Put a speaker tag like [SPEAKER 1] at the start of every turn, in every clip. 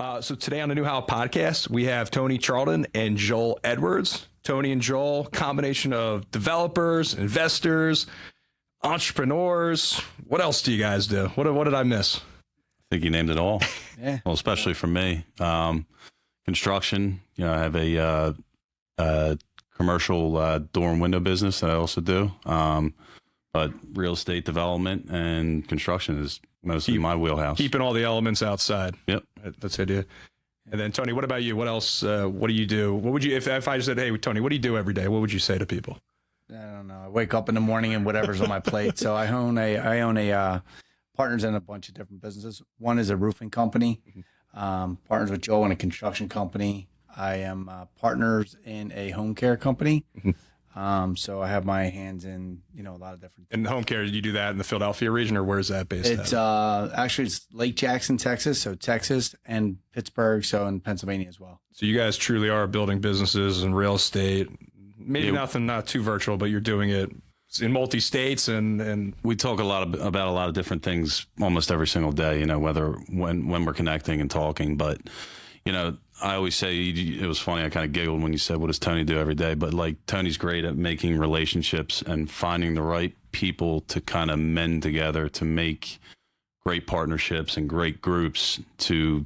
[SPEAKER 1] So today on the New How podcast, we have Tony, Charlton, and Joel Edwards. Tony and Joel, combination of developers, investors, entrepreneurs. What else do you guys do? What did I miss?
[SPEAKER 2] I think you named it all.
[SPEAKER 3] Yeah.
[SPEAKER 2] Well, especially for me, construction. You know, I have a commercial door and window business that I also do. But real estate development and construction is mostly my wheelhouse.
[SPEAKER 1] Keeping all the elements outside.
[SPEAKER 2] Yep.
[SPEAKER 1] That's the idea. And then Tony, what about you? What else? What do you do? What would you, if I just said, hey, Tony, what do you do every day? What would you say to people?
[SPEAKER 3] I don't know. I wake up in the morning and whatever's on my plate. So I own a partners in a bunch of different businesses. One is a roofing company. Partners with Joel in a construction company. I am partners in a home care company. So I have my hands in, a lot of different things.
[SPEAKER 1] And home care, do you do that in the Philadelphia region, or where is that based
[SPEAKER 3] It's actually it's Lake Jackson, Texas. So Texas and Pittsburgh. So in Pennsylvania as well.
[SPEAKER 1] So you guys truly are building businesses and real estate. Maybe nothing, not too virtual, but you're doing it in multi-states and
[SPEAKER 2] we talk about a lot of different things almost every single day, whether when we're connecting and talking. But, I always say, it was funny, I kind of giggled when you said, what does Tony do every day? But like, Tony's great at making relationships and finding the right people to kind of mend together to make great partnerships and great groups to,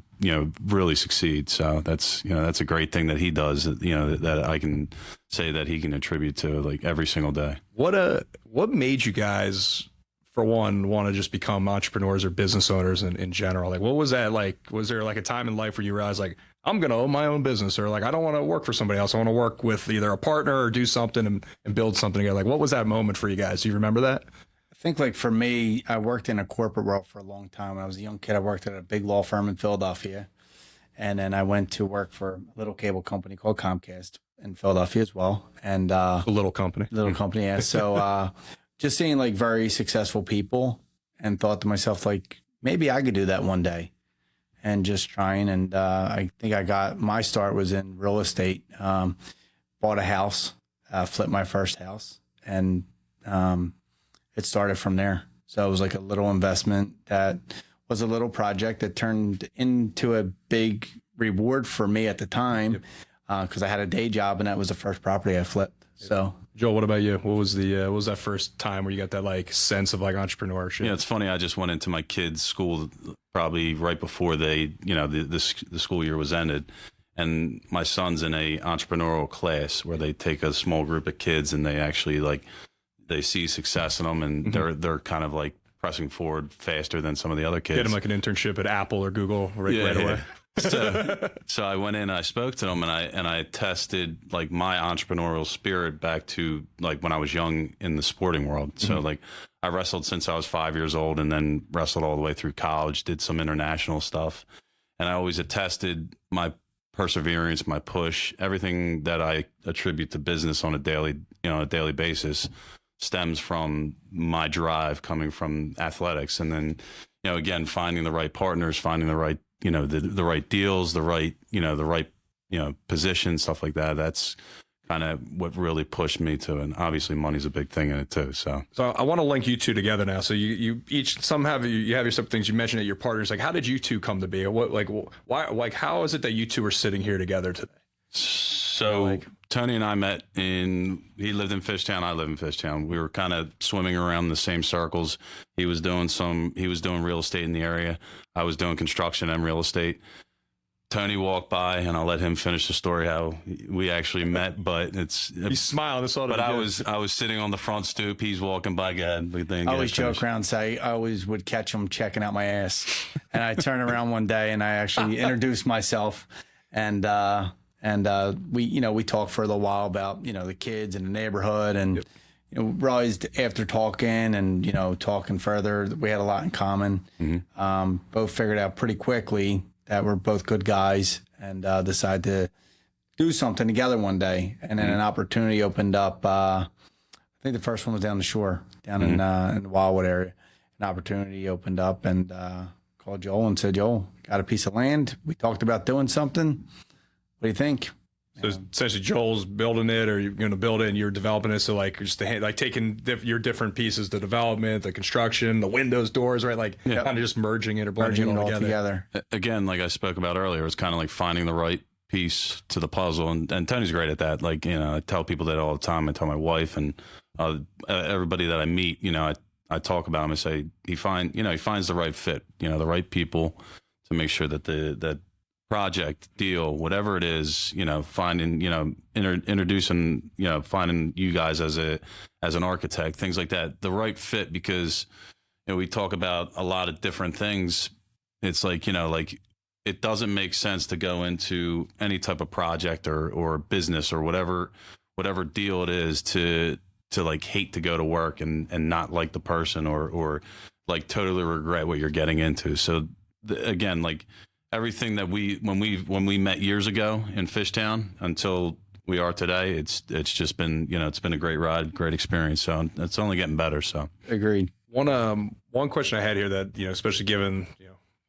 [SPEAKER 2] really succeed. So that's a great thing that he does, that I can say that he can attribute to like every single day.
[SPEAKER 1] What made you guys, for one, want to just become entrepreneurs or business owners in general? Like, what was that like? Was there like a time in life where you realized like, I'm going to own my own business, or like, I don't want to work for somebody else. I want to work with either a partner or do something and build something together. Like, what was that moment for you guys? Do you remember that?
[SPEAKER 3] I think like for me, I worked in a corporate world for a long time. When I was a young kid, I worked at a big law firm in Philadelphia. And then I went to work for a little cable company called Comcast in Philadelphia as well. And
[SPEAKER 1] a little company.
[SPEAKER 3] Yeah. So just seeing like very successful people, and thought to myself, like, maybe I could do that one day. And just trying. And I think my start was in real estate. Bought a house, flipped my first house. And it started from there. So it was like a little investment that was a little project that turned into a big reward for me at the time, because I had a day job, and that was the first property I flipped. So,
[SPEAKER 1] Joel, what about you? What was that first time where you got that like sense of like entrepreneurship?
[SPEAKER 2] Yeah, it's funny. I just went into my kids' school probably right before they, the school year was ended. And my son's in a entrepreneurial class where they take a small group of kids and they actually they see success in them, and they're kind of like pressing forward faster than some of the other kids.
[SPEAKER 1] Get them like an internship at Apple or Google right away.
[SPEAKER 2] So I went in, I spoke to them, and I tested like my entrepreneurial spirit back to like when I was young in the sporting world. So like I wrestled since I was 5 years old, and then wrestled all the way through college, did some international stuff. And I always attested my perseverance, my push, everything that I attribute to business on a daily basis stems from my drive coming from athletics. And then, again, finding the right partners, finding the right, the right deals, the right position, stuff like that. That's kind of what really pushed me to, and obviously money's a big thing in it too. So
[SPEAKER 1] I want to link you two together now. So you each, you have your some things you mentioned at your partners. Like, how did you two come to be? Why, how is it that you two are sitting here together today?
[SPEAKER 2] So Tony and I met he lived in Fishtown. I live in Fishtown. We were kind of swimming around the same circles. He was doing real estate in the area. I was doing construction and real estate. Tony walked by, and I'll let him finish the story how we actually met. But
[SPEAKER 1] he's smiling. That's all.
[SPEAKER 2] But I was sitting on the front stoop. He's walking by. I
[SPEAKER 3] always joke around, say I always would catch him checking out my ass, and I turned around one day and I actually introduced myself, and we talked for a little while about the kids in the neighborhood, and realized after talking and talking further, we had a lot in common. Both figured out pretty quickly that we're both good guys, and decided to do something together one day. And then an opportunity opened up. I think the first one was down the shore, down in the Wildwood area. An opportunity opened up, and called Joel and said, "Joel, got a piece of land. We talked about doing something. What do you think?"
[SPEAKER 1] So essentially, Joel's building it, or you're going to build it, and you're developing it. So like, just like taking your different pieces, the development, the construction, the windows, doors, right? Like kind of just merging it or blending it all together.
[SPEAKER 2] Again, like I spoke about earlier, it's kind of like finding the right piece to the puzzle, and Tony's great at that. Like, I tell people that all the time. I tell my wife and everybody that I meet. I talk about him and say he finds the right fit. The right people to make sure that that project, deal, whatever it is, finding, introducing, finding you guys as an architect, things like that, the right fit, because we talk about a lot of different things. It's like, like it doesn't make sense to go into any type of project or business or whatever deal it is to like hate to go to work and not like the person or like totally regret what you're getting into. So again, like everything that when we met years ago in Fishtown until we are today, it's just been, it's been a great ride, great experience. So it's only getting better. So
[SPEAKER 3] agreed.
[SPEAKER 1] One question I had here that, especially given,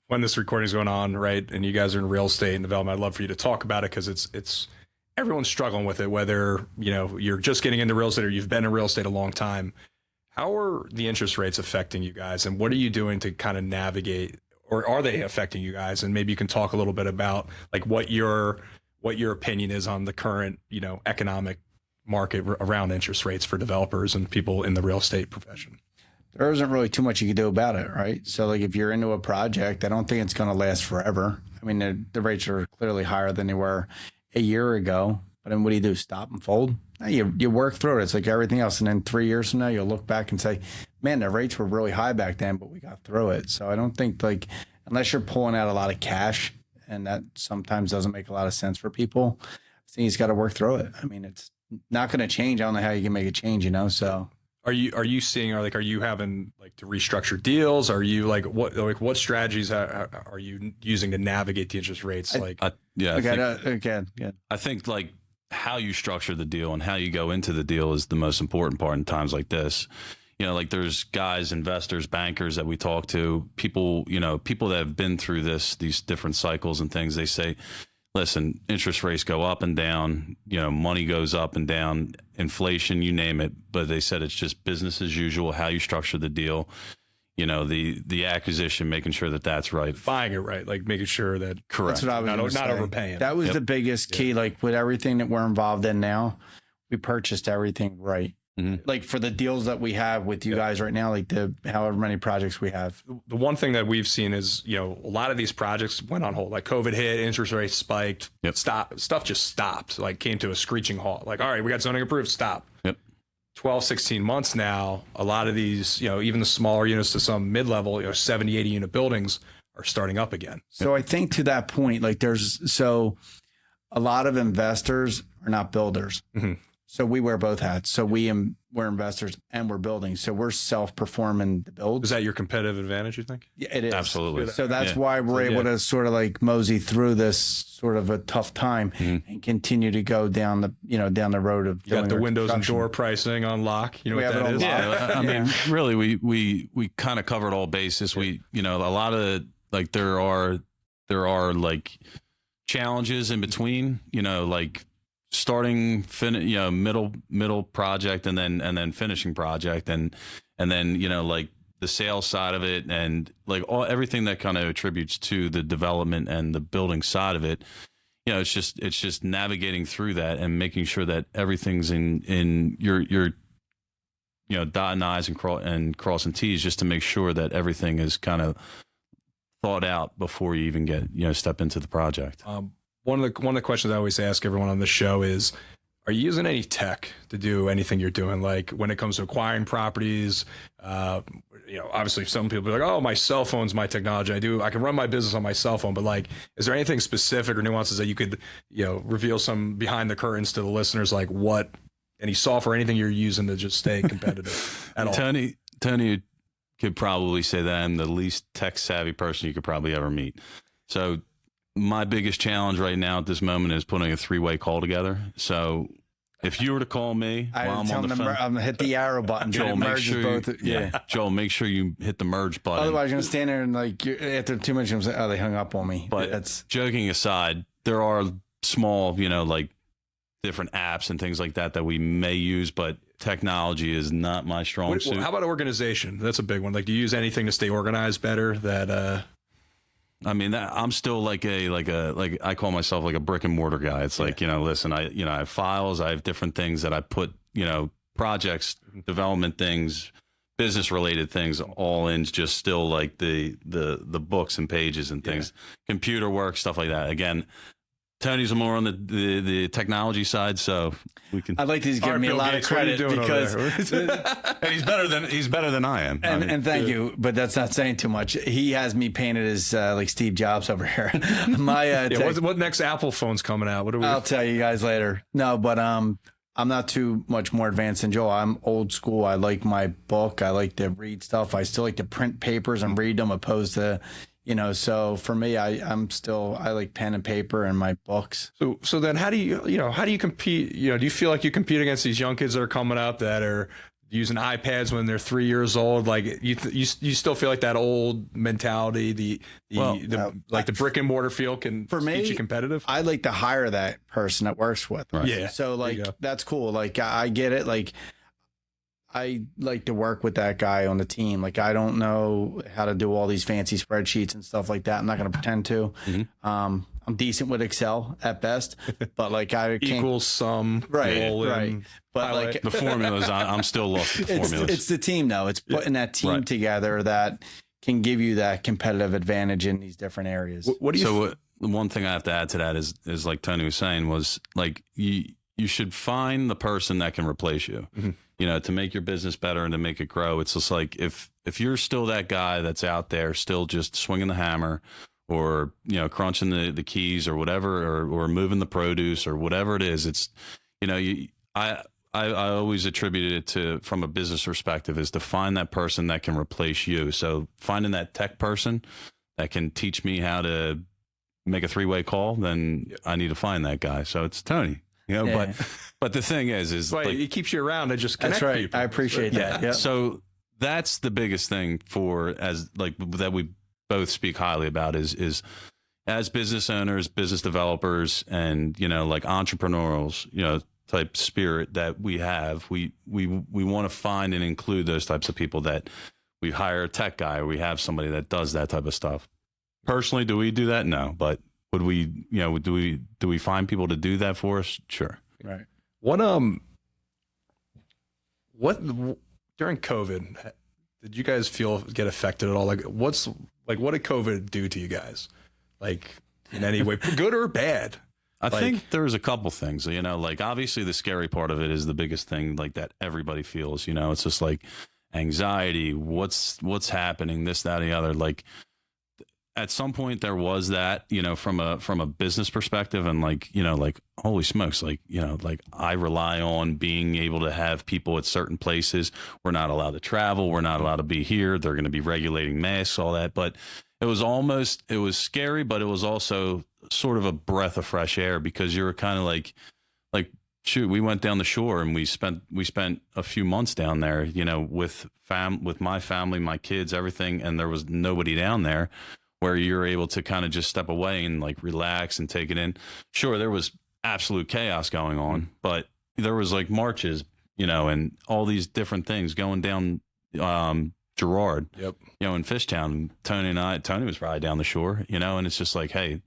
[SPEAKER 1] when this recording is going on, right, and you guys are in real estate and development, I'd love for you to talk about it, because it's everyone's struggling with it, whether, you're just getting into real estate or you've been in real estate a long time. How are the interest rates affecting you guys, and what are you doing to kind of navigate, or are they affecting you guys? And maybe you can talk a little bit about like what your opinion is on the current, economic market around interest rates for developers and people in the real estate profession.
[SPEAKER 3] There isn't really too much you can do about it, right? So like if you're into a project, I don't think it's going to last forever. I mean, the rates are clearly higher than they were a year ago. But then what do? Stop and fold? You work through it. It's like everything else. And then 3 years from now, you'll look back and say, man, the rates were really high back then, but we got through it. So I don't think, like, unless you're pulling out a lot of cash, and that sometimes doesn't make a lot of sense for people, I think he's got to work through it. I mean, it's not going to change. I don't know how you can make it change, so.
[SPEAKER 1] Are you seeing, or like, are you having like to restructure deals? Are you what strategies are you using to navigate the interest rates?
[SPEAKER 2] I think like how you structure the deal and how you go into the deal is the most important part in times like this. Like there's guys, investors, bankers that we talk to, people that have been through these different cycles and things. They say, listen, interest rates go up and down, money goes up and down, inflation, you name it. But they said it's just business as usual, how you structure the deal, the acquisition, making sure that that's right.
[SPEAKER 1] Buying it right, like making sure that.
[SPEAKER 2] Correct.
[SPEAKER 3] That's what I was
[SPEAKER 1] not overpaying.
[SPEAKER 3] That was the biggest key. Like with everything that we're involved in now, we purchased everything right. Mm-hmm. Like for the deals that we have with you guys right now, like the however many projects we have.
[SPEAKER 1] The one thing that we've seen is, a lot of these projects went on hold. Like COVID hit, interest rates spiked, stuff just stopped, like came to a screeching halt. Like, all right, we got zoning approved, stop. 12, 16 months now, a lot of these, even the smaller units to some mid-level, 70, 80 unit buildings are starting up again.
[SPEAKER 3] So I think to that point, like so a lot of investors are not builders. Mm-hmm. So we wear both hats. So we're investors and we're building. So we're self-performing the build.
[SPEAKER 1] Is that your competitive advantage, you think?
[SPEAKER 3] Yeah, it is.
[SPEAKER 2] Absolutely.
[SPEAKER 3] So that's why we're able to sort of like mosey through this sort of a tough time and continue to go down the road of
[SPEAKER 1] you got the windows and door pricing on lock. You know what that is?
[SPEAKER 2] Yeah. I mean, really, we kind of covered all bases. We, a lot of like there are like challenges in between, like starting middle project and then finishing project and then like the sales side of it and like everything that kind of attributes to the development and the building side of it. It's just navigating through that and making sure that everything's in your dotting I's and crossing T's, just to make sure that everything is kind of thought out before you even get step into the project.
[SPEAKER 1] One of the questions I always ask everyone on the show is, are you using any tech to do anything you're doing? Like when it comes to acquiring properties, obviously some people are like, oh, my cell phone's my technology. I can run my business on my cell phone, but like, is there anything specific or nuances that you could, reveal some behind the curtains to the listeners? Like any software, anything you're using to just stay competitive at all?
[SPEAKER 2] Tony could probably say that I'm the least tech savvy person you could probably ever meet. So my biggest challenge right now at this moment is putting a 3-way call together. So if you were to call me while I'm on the phone,
[SPEAKER 3] I'm gonna hit the arrow button.
[SPEAKER 2] Joel, make sure Joel, make sure you hit the merge button.
[SPEAKER 3] Otherwise, you're gonna stand there and like after too much, you're gonna say, "Oh, they hung up on me."
[SPEAKER 2] But that's joking aside. There are small, like different apps and things like that we may use, but technology is not my strong suit.
[SPEAKER 1] How about organization? That's a big one. Like, do you use anything to stay organized better?
[SPEAKER 2] I mean, I'm still like I call myself like a brick and mortar guy. It's like, listen, I have files, I have different things that I put, projects, development things, business related things, all in just still like the books and pages and things, computer work, stuff like that. Again, Tony's more on the technology side, so we can.
[SPEAKER 3] I'd like to give me a lot of credit because
[SPEAKER 2] and he's better than I am.
[SPEAKER 3] And thank you, but that's not saying too much. He has me painted as like Steve Jobs over here.
[SPEAKER 1] What next Apple phone's coming out?
[SPEAKER 3] I'll tell you guys later. No, but I'm not too much more advanced than Joel. I'm old school. I like my book. I like to read stuff. I still like to print papers and read them, opposed to. So for me, I like pen and paper and my books.
[SPEAKER 1] So then how do you compete? Do you feel like you compete against these young kids that are coming up that are using iPads when they're 3 years old? Like you still feel like that old mentality, the brick and mortar feel can keep you competitive?
[SPEAKER 3] I like to hire that person that works with us.
[SPEAKER 1] Right. Yeah.
[SPEAKER 3] So that's cool. Like I get it. Like I like to work with that guy on the team. Like, I don't know how to do all these fancy spreadsheets and stuff like that. I'm not going to pretend to.
[SPEAKER 2] Mm-hmm.
[SPEAKER 3] I'm decent with Excel at best, but like I can't.
[SPEAKER 1] Equals sum.
[SPEAKER 3] Right. But like
[SPEAKER 2] the formulas, I'm still lost at the formulas.
[SPEAKER 3] It's the team though. It's putting that team together that can give you that competitive advantage in these different areas.
[SPEAKER 1] What do you?
[SPEAKER 2] So the one thing I have to add to that is like Tony was saying, was like you should find the person that can replace you. Mm-hmm. To make your business better and to make it grow. It's just like if you're still that guy that's out there still just swinging the hammer or, crunching the keys or whatever, or moving the produce or whatever it is, it's, I always attributed it to, from a business perspective, is to find that person that can replace you. So finding that tech person that can teach me how to make a 3-way call, then I need to find that guy. So it's Tony. But the thing is
[SPEAKER 1] like, it keeps you around to just connect people.
[SPEAKER 3] I appreciate that. Yeah.
[SPEAKER 2] So that's the biggest thing that we both speak highly about is as business owners, business developers, and like entrepreneurs, type spirit that we have. We want to find and include those types of people, that we hire a tech guy or we have somebody that does that type of stuff. Personally, do we do that? No, but would we, do we find people to do that for us? Sure.
[SPEAKER 3] Right.
[SPEAKER 1] What during COVID, did you guys get affected at all? Like what did COVID do to you guys? Like in any way, good or bad?
[SPEAKER 2] I think there's a couple things, like obviously the scary part of it is the biggest thing, like that everybody feels, it's just like anxiety, what's happening, this, that, and the other. Like at some point there was that, from a business perspective, and like holy smokes, like I rely on being able to have people at certain places. We're not allowed to travel. We're not allowed to be here. They're going to be regulating masks, all that. But it was scary, but it was also sort of a breath of fresh air, because you're kind of like, shoot, we went down the shore and we spent a few months down there, with my family, my kids, everything. And there was nobody down there, where you're able to kind of just step away and like relax and take it in. Sure, there was absolute chaos going on, but there was like marches, and all these different things going down Girard, in Fishtown. Tony was probably down the shore, and it's just like, hey,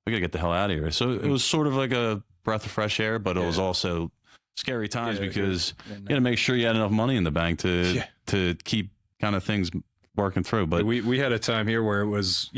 [SPEAKER 2] we gotta get the hell out of here. So it was sort of like a breath of fresh air, but it was also scary times, because you gotta make sure you had enough money in the bank to keep kind of things working through. But
[SPEAKER 1] we had a time here where it was,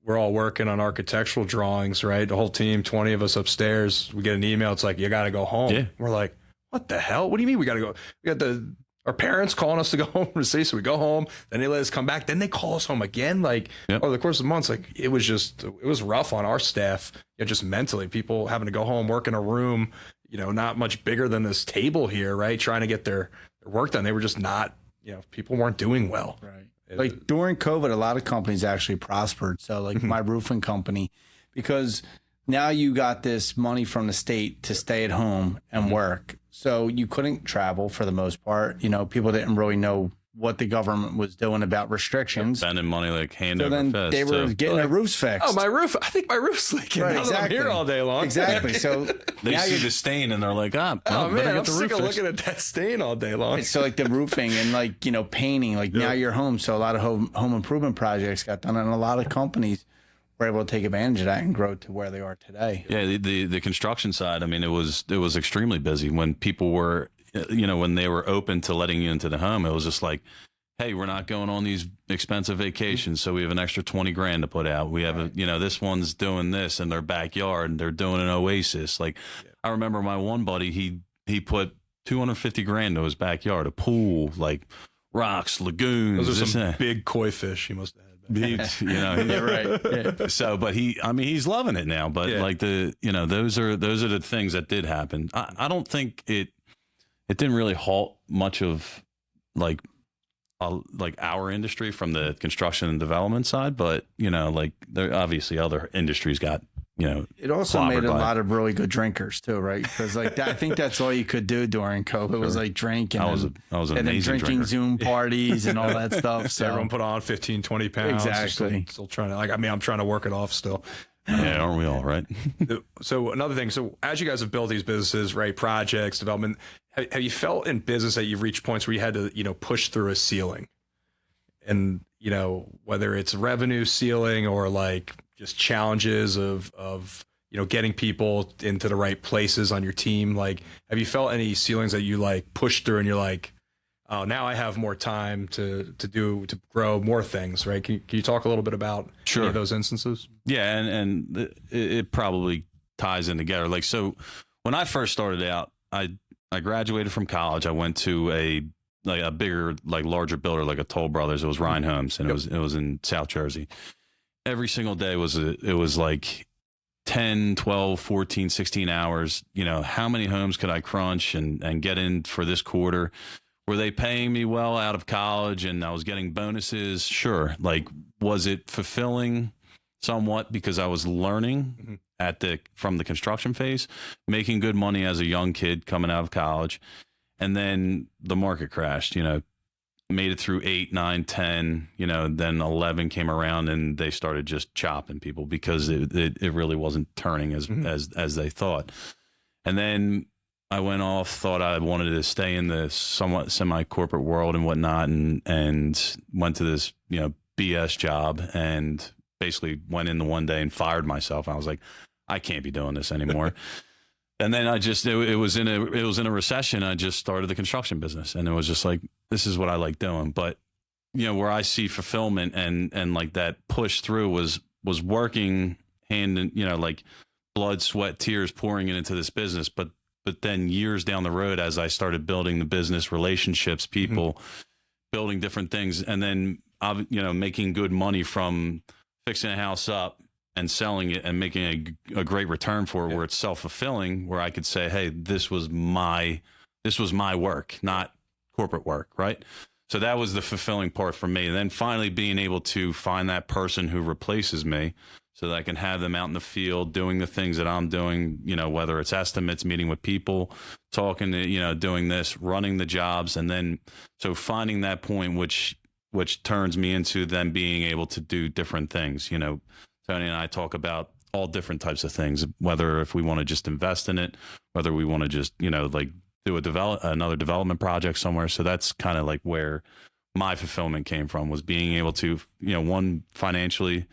[SPEAKER 1] we're all working on architectural drawings, right? The whole team, 20 of us upstairs. We get an email. It's like, you got to go home. Yeah. We're like, what the hell? What do you mean we got to go? We got our parents calling us to go home to see. So we go home, then they let us come back. Then they call us home again. Like over the course of months, like it was rough on our staff, just mentally, people having to go home, work in a room, not much bigger than this table here, right? Trying to get their work done. They were just not, people weren't doing well.
[SPEAKER 3] Right. Like during COVID, a lot of companies actually prospered. So like my roofing company, because now you got this money from the state to stay at home and work. So you couldn't travel for the most part. People didn't really know what the government was doing about restrictions.
[SPEAKER 2] Spending money like hand
[SPEAKER 3] So
[SPEAKER 2] over
[SPEAKER 3] then
[SPEAKER 2] fist.
[SPEAKER 3] they were
[SPEAKER 2] so.
[SPEAKER 3] getting their roofs fixed.
[SPEAKER 1] Oh, my roof! I think my roof's leaking.
[SPEAKER 3] Right,
[SPEAKER 1] Now that I'm here all day long.
[SPEAKER 3] Exactly. So
[SPEAKER 2] They
[SPEAKER 3] now
[SPEAKER 2] see
[SPEAKER 3] you're-
[SPEAKER 2] the stain and they're like, well,
[SPEAKER 1] Oh
[SPEAKER 2] better
[SPEAKER 1] man,
[SPEAKER 2] get
[SPEAKER 1] I'm
[SPEAKER 2] the
[SPEAKER 1] sick
[SPEAKER 2] roof
[SPEAKER 1] of
[SPEAKER 2] fixed.
[SPEAKER 1] looking at that stain all day long.
[SPEAKER 3] so like the roofing and like, you know, painting, like now you're home. So a lot of home improvement projects got done, and a lot of companies were able to take advantage of that and grow to where they are today.
[SPEAKER 2] Yeah, the construction side. I mean, it was extremely busy when people were, you know, when they were open to letting you into the home. It was just like, hey, we're not going on these expensive vacations, so we have an extra 20 grand to put out. We have a, you know, this one's doing this in their backyard, and they're doing an oasis. Like, I remember my one buddy, he put 250 grand to his backyard, a pool, like rocks, lagoons.
[SPEAKER 1] Those are
[SPEAKER 2] this
[SPEAKER 1] some
[SPEAKER 2] and that.
[SPEAKER 1] big koi fish he must have had.
[SPEAKER 2] You know,
[SPEAKER 3] Yeah, right. Yeah.
[SPEAKER 2] so, but he's loving it now. But
[SPEAKER 1] Yeah.
[SPEAKER 2] like those are the things that did happen. I don't think it didn't really halt much of like our industry from the construction and development side. But you know, like there obviously other industries got, you know,
[SPEAKER 3] It also
[SPEAKER 2] clobbered
[SPEAKER 3] made a
[SPEAKER 2] by it.
[SPEAKER 3] lot of really good drinkers too, right? Because like I think that's all you could do during COVID was like drink and
[SPEAKER 2] I was an
[SPEAKER 3] and then
[SPEAKER 2] amazing
[SPEAKER 3] drinking
[SPEAKER 2] drinker.
[SPEAKER 3] Zoom parties and all that stuff. So
[SPEAKER 1] Everyone put on 15, 20 pounds.
[SPEAKER 3] Exactly.
[SPEAKER 1] Still trying to, like, I mean, I'm trying to work it off still.
[SPEAKER 2] Yeah, aren't we all right?
[SPEAKER 1] So another thing, so as you guys have built these businesses, right, projects, development, have you felt in business that you've reached points where you had to, you know, push through a ceiling? And, you know, whether it's revenue ceiling or like just challenges of, you know, getting people into the right places on your team, like, have you felt any ceilings that you like pushed through and you're like, oh, now I have more time to grow more things, right? Can you talk a little bit about any of those instances?
[SPEAKER 2] Yeah, and it probably ties in together. Like, so when I first started out, I graduated from college. I went to a bigger, like larger builder, like a Toll Brothers. It was Ryan Homes, and it was in South Jersey. Every single day it was like 10, 12, 14, 16 hours. You know, how many homes could I crunch and get in for this quarter? Were they paying me well out of college and I was getting bonuses? Sure. Like, was it fulfilling somewhat because I was learning from the construction phase, making good money as a young kid coming out of college? And then the market crashed, you know, made it through 8, 9, 10, you know, then 11 came around and they started just chopping people because it really wasn't turning as they thought. And then I went off, thought I wanted to stay in the somewhat semi-corporate world and whatnot, and went to this, you know, BS job and basically went in the one day and fired myself. I was like, I can't be doing this anymore. And then it was in a recession. I just started the construction business, and it was just like, this is what I like doing. But, you know, where I see fulfillment and like that push through was working hand in, you know, like blood, sweat, tears pouring into this business. But then years down the road, as I started building the business, relationships, people, building different things, and then, you know, making good money from fixing a house up and selling it and making a great return for it, where it's self-fulfilling, where I could say, hey, this was my work, not corporate work, right? So that was the fulfilling part for me. And then finally being able to find that person who replaces me, so that I can have them out in the field doing the things that I'm doing, you know, whether it's estimates, meeting with people, talking to, you know, doing this, running the jobs. And then, so finding that point, which turns me into then being able to do different things. You know, Tony and I talk about all different types of things, whether if we want to just invest in it, whether we want to just, you know, like do another development project somewhere. So that's kind of like where my fulfillment came from, was being able to, you know, one, financially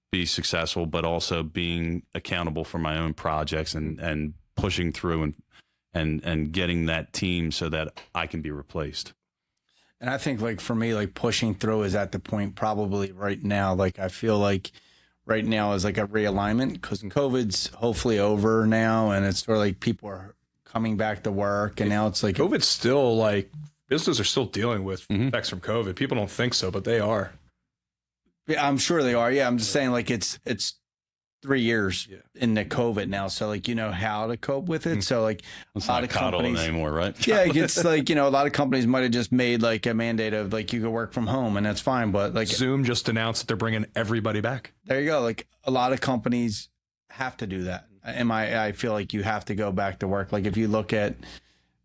[SPEAKER 2] be successful, but also being accountable for my own projects and pushing through and getting that team so that I can be replaced.
[SPEAKER 3] And I think like for me, like pushing through is at the point probably right now. Like I feel like right now is like a realignment, because COVID's hopefully over now, and it's sort of like people are coming back to work, and now it's like
[SPEAKER 1] COVID's still like, businesses are still dealing with effects from COVID. People don't think so, but they are.
[SPEAKER 3] Yeah, I'm sure they are. Yeah, I'm just saying like it's 3 years into COVID now, so like you know how to cope with it. So like
[SPEAKER 2] It's
[SPEAKER 3] a lot
[SPEAKER 2] not
[SPEAKER 3] of
[SPEAKER 2] coddling
[SPEAKER 3] companies
[SPEAKER 2] anymore, right?
[SPEAKER 3] yeah, it's like, you know, a lot of companies might have just made like a mandate of like you could work from home, and that's fine. But like
[SPEAKER 1] Zoom just announced that they're bringing everybody back.
[SPEAKER 3] there you go. Like a lot of companies have to do that. I feel like you have to go back to work. Like if you look at,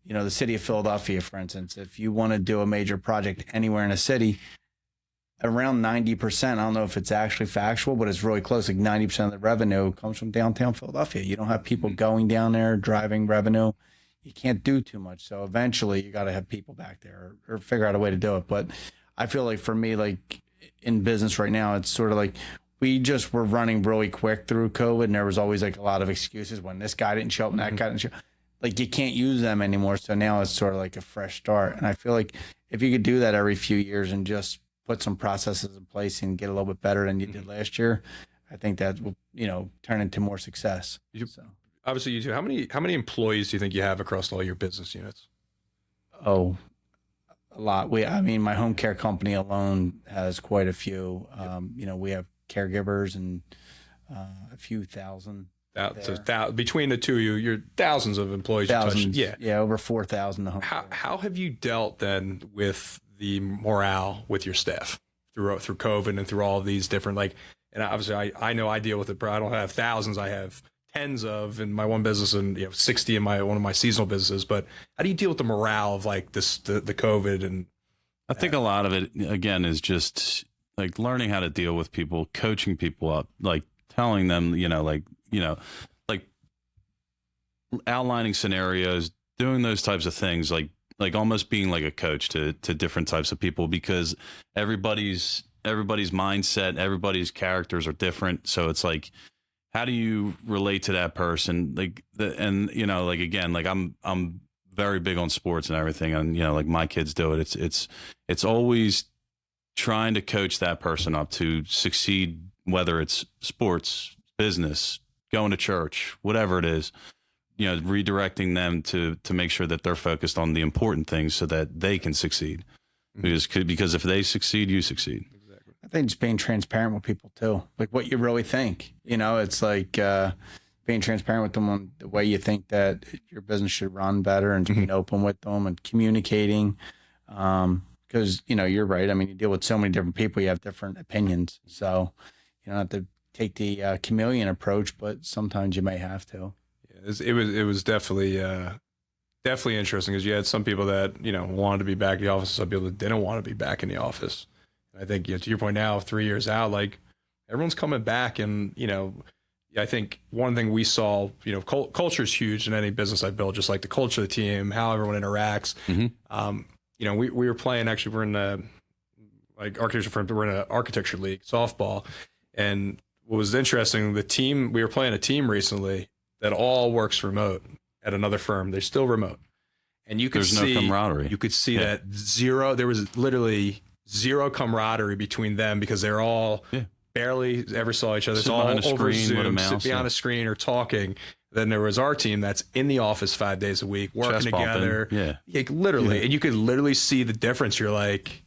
[SPEAKER 3] you know, the city of Philadelphia, for instance, if you want to do a major project anywhere in a city, around 90%, I don't know if it's actually factual, but it's really close. Like 90% of the revenue comes from downtown Philadelphia. You don't have people going down there, driving revenue. You can't do too much. So eventually you got to have people back there or figure out a way to do it. But I feel like for me, like in business right now, it's sort of like we just were running really quick through COVID, and there was always like a lot of excuses when this guy didn't show up and that guy didn't show up. Like you can't use them anymore. So now it's sort of like a fresh start. And I feel like if you could do that every few years and just put some processes in place and get a little bit better than you did last year, I think that will, you know, turn into more success. So.
[SPEAKER 1] Obviously, you do. How many employees do you think you have across all your business units?
[SPEAKER 3] Oh, a lot. I mean, my home care company alone has quite a few. You know, we have caregivers and a few thousand.
[SPEAKER 1] So between the two of you, you're thousands of employees.
[SPEAKER 3] Thousands. Yeah, over 4,000.
[SPEAKER 1] How have you dealt then with the morale with your staff through COVID and through all of these different, like, and obviously I know I deal with it, but I don't have thousands. I have tens of in my one business and 60 in one of my seasonal businesses. But how do you deal with the morale of like the COVID? And
[SPEAKER 2] I think a lot of it again is just like learning how to deal with people, coaching people up, like telling them, like outlining scenarios, doing those types of things, like almost being like a coach to different types of people, because everybody's mindset, everybody's characters are different. So it's like, how do you relate to that person? I'm very big on sports and everything. And, like my kids do it. It's always trying to coach that person up to succeed, whether it's sports, business, going to church, whatever it is, redirecting them to make sure that they're focused on the important things so that they can succeed. Because if they succeed, you succeed.
[SPEAKER 3] I think just being transparent with people too, like what you really think. It's like being transparent with them on the way you think that your business should run better, and just being open with them and communicating. Because you're right. I mean, you deal with so many different people. You have different opinions, so you don't have to take the chameleon approach, but sometimes you may have to.
[SPEAKER 1] It was definitely interesting, because you had some people that wanted to be back in the office, some people that didn't want to be back in the office. I think to your point now, 3 years out, like everyone's coming back, and I think one thing we saw, culture is huge in any business I built, just like the culture of the team, how everyone interacts. We were playing, actually, we're in we're in an architecture league, softball, and what was interesting, we were playing a team recently that all works remote at another firm. They're still remote, and there's no camaraderie. You could see that there was literally zero camaraderie between them, because they're all barely ever saw each other. It's all over Zoom, behind a screen or talking. Then there was our team that's in the office 5 days a week, working together. Literally. And you could literally see the difference. You're like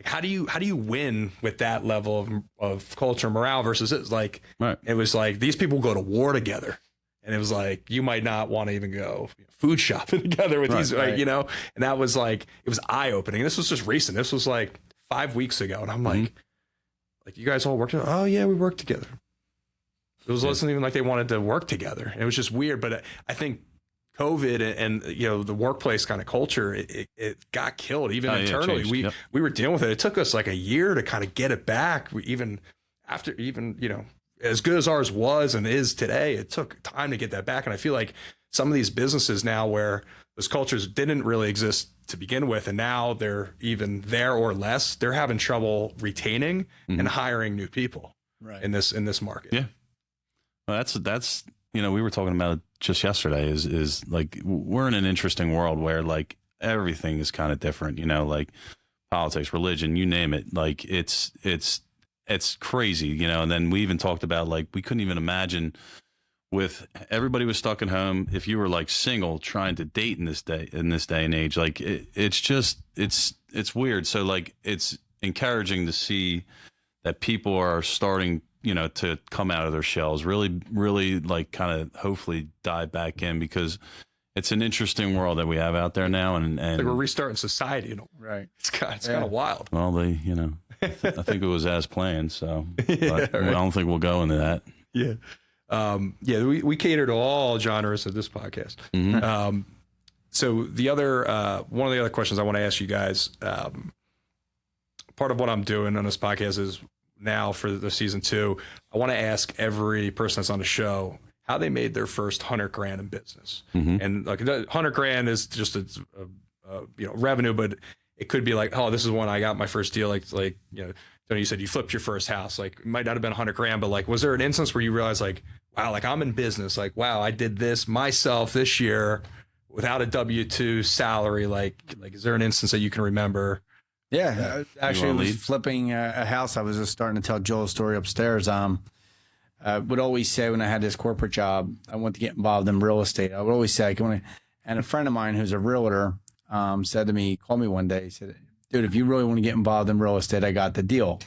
[SPEAKER 1] how do you win with that level of culture and morale versus it was like these people go to war together. And it was like, you might not want to even go food shopping together with these, right. And that was like, it was eye opening. This was just recent. This was like 5 weeks ago. And I'm like, you guys all work together? Oh yeah, we work together. It wasn't even like they wanted to work together. It was just weird. But I think COVID and the workplace kind of culture, it got killed even internally. We were dealing with it. It took us like a year to kind of get it back. As good as ours was and is today, it took time to get that back. And I feel like some of these businesses now, where those cultures didn't really exist to begin with, and now they're even there or less, they're having trouble retaining and hiring new people in this market. Yeah.
[SPEAKER 2] Well, that's we were talking about it just yesterday, is like we're in an interesting world where like everything is kind of different, like politics, religion, you name it. Like it's crazy, and then we even talked about like we couldn't even imagine, with everybody was stuck at home, if you were like single trying to date in this day and age, like it's weird. So like it's encouraging to see that people are starting to come out of their shells, really like kind of hopefully dive back in, because it's an interesting world that we have out there now, and
[SPEAKER 1] like we're restarting society, right? It's kind of wild.
[SPEAKER 2] Well, I think it was as planned, so I don't think we'll go into that.
[SPEAKER 1] We cater to all genres of this podcast. So the other, one of the other questions I want to ask you guys, part of what I'm doing on this podcast is now for the season 2, I want to ask every person that's on the show how they made their first $100,000 in business. And like $100,000 is just a revenue, but it could be like, oh, this is when I got my first deal. Like, you know, Tony, you said you flipped your first house. Like, it might not have been $100,000, but like, was there an instance where you realized like, wow, like I'm in business. Like, wow, I did this myself this year without a W-2 salary. Like, is there an instance that you can remember?
[SPEAKER 3] Yeah, actually, I was flipping a house. I was just starting to tell Joel's story upstairs. I would always say when I had this corporate job, I wanted to get involved in real estate. I would always say, and a friend of mine who's a realtor said to me, called me one day, he said, dude, if you really want to get involved in real estate, I got the deal.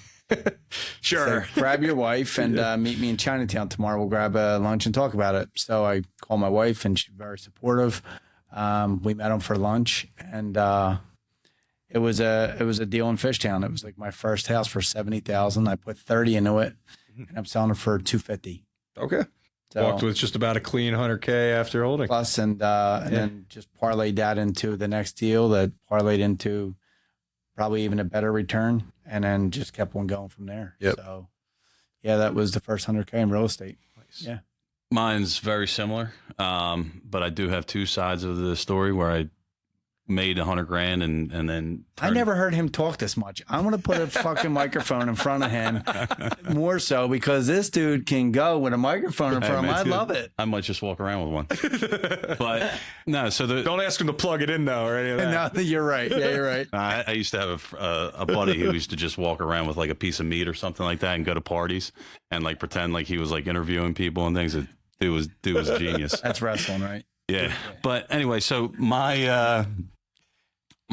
[SPEAKER 1] Sure.
[SPEAKER 3] So grab your wife and meet me in Chinatown tomorrow. We'll grab a lunch and talk about it. So I called my wife and she's very supportive. We met him for lunch and it was a deal in Fishtown. It was like my first house for $70,000. I put 30 into it and I'm selling it for $250.
[SPEAKER 1] Okay.
[SPEAKER 3] So,
[SPEAKER 1] walked with just about a clean $100,000 after holding.
[SPEAKER 3] Plus, and then just parlayed that into the next deal that parlayed into probably even a better return, and then just kept on going from there.
[SPEAKER 1] Yep.
[SPEAKER 3] So, yeah, that was the first $100,000 in real estate.
[SPEAKER 1] Nice.
[SPEAKER 3] Yeah.
[SPEAKER 2] Mine's very similar, but I do have two sides of the story where I made $100,000 and then
[SPEAKER 3] I never heard him talk this much. I'm going to put a fucking microphone in front of him more so because this dude can go with a microphone in front of him. I love it.
[SPEAKER 2] I might just walk around with one. But no, so
[SPEAKER 1] don't ask him to plug it in though or any of that.
[SPEAKER 3] No, you're right. Yeah, you're right.
[SPEAKER 2] I used to have a buddy who used to just walk around with like a piece of meat or something like that and go to parties and like pretend like he was like interviewing people and things. Dude was genius.
[SPEAKER 3] That's wrestling, right?
[SPEAKER 2] Yeah. But anyway, so my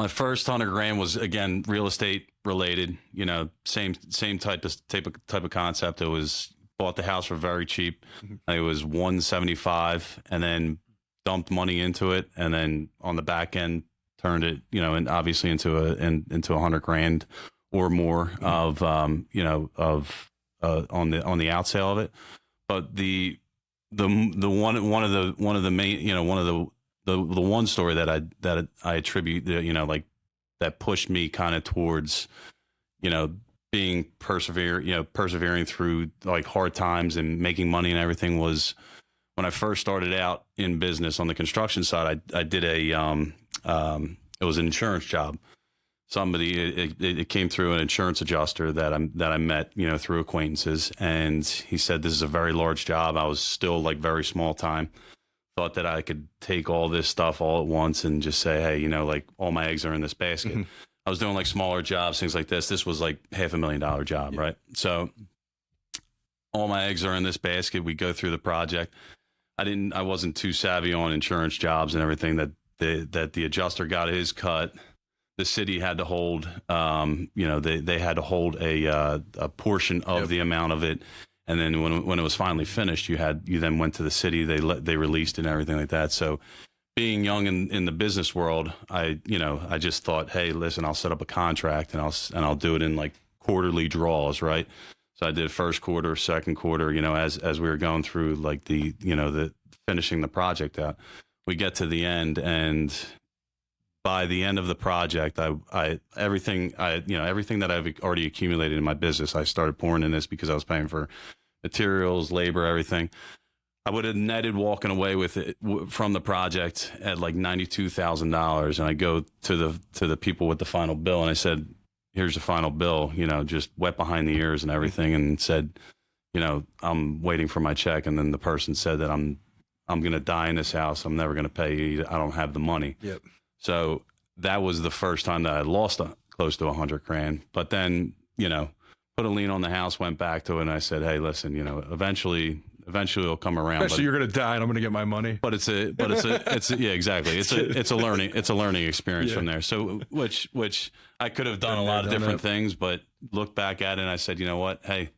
[SPEAKER 2] first $100,000 was again real estate related. You know, same type of concept. It was bought the house for very cheap. It was $175, and then dumped money into it, and then on the back end turned it, you know, and obviously into $100,000 or more of on the out sale of it. But the one story that I attribute, you know, like that pushed me kind of towards, you know, being persevering through like hard times and making money and everything was when I first started out in business on the construction side. I did it was an insurance job. It came through an insurance adjuster that I met, you know, through acquaintances, and he said this is a very large job. I was still like very small time. Thought that I could take all this stuff all at once and just say, hey, you know, like all my eggs are in this basket. Mm-hmm. I was doing like smaller jobs, things like this. This was like $500,000 job, yeah. Right? So all my eggs are in this basket. We go through the project. I wasn't too savvy on insurance jobs and everything that the adjuster got his cut. The city had to hold, they had to hold a portion of the amount of it. And then when it was finally finished, you then went to the city. They released it and everything like that. So, being young in the business world, I just thought, hey, listen, I'll set up a contract and I'll do it in like quarterly draws, right? So I did first quarter, second quarter. You know, as we were going through like the finishing the project out, we get to the end, and by the end of the project, everything that I've already accumulated in my business, I started pouring in this because I was paying for materials, labor, everything. I would have netted walking away with it from the project at like $92,000. And I go to the people with the final bill, and I said, here's the final bill, you know, just wet behind the ears and everything, and said, you know, I'm waiting for my check. And then the person said that I'm going to die in this house. I'm never going to pay you. I don't have the money.
[SPEAKER 1] Yep. So
[SPEAKER 2] that was the first time that I lost close to $100,000. But then, you know, put a lien on the house, went back to it, and I said, hey, listen, you know, eventually it'll come around.
[SPEAKER 1] So you're going to die and I'm going to get my money.
[SPEAKER 2] But it's yeah, exactly. It's a learning experience from there. So which I could have done a lot of different things, but looked back at it and I said, you know what? Hey,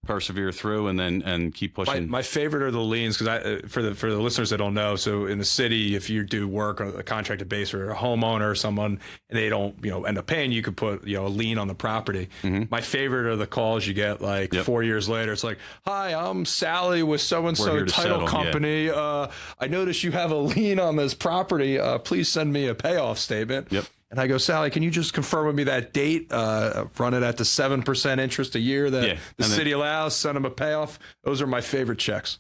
[SPEAKER 2] persevere through and keep pushing.
[SPEAKER 1] My favorite are the liens, because for the listeners that don't know, so in the city, if you do work on a contracted base or a homeowner or someone and they don't end up paying, you could put a lien on the property. My favorite are the calls you get like 4 years later. It's like, hi, I'm Sally with so and so title company. I noticed you have a lien on this property. Please send me a payoff statement. And I go, Sally, can you just confirm with me that date? Run it at the 7% interest a year that the city allows. Send them a payoff. Those are my favorite checks.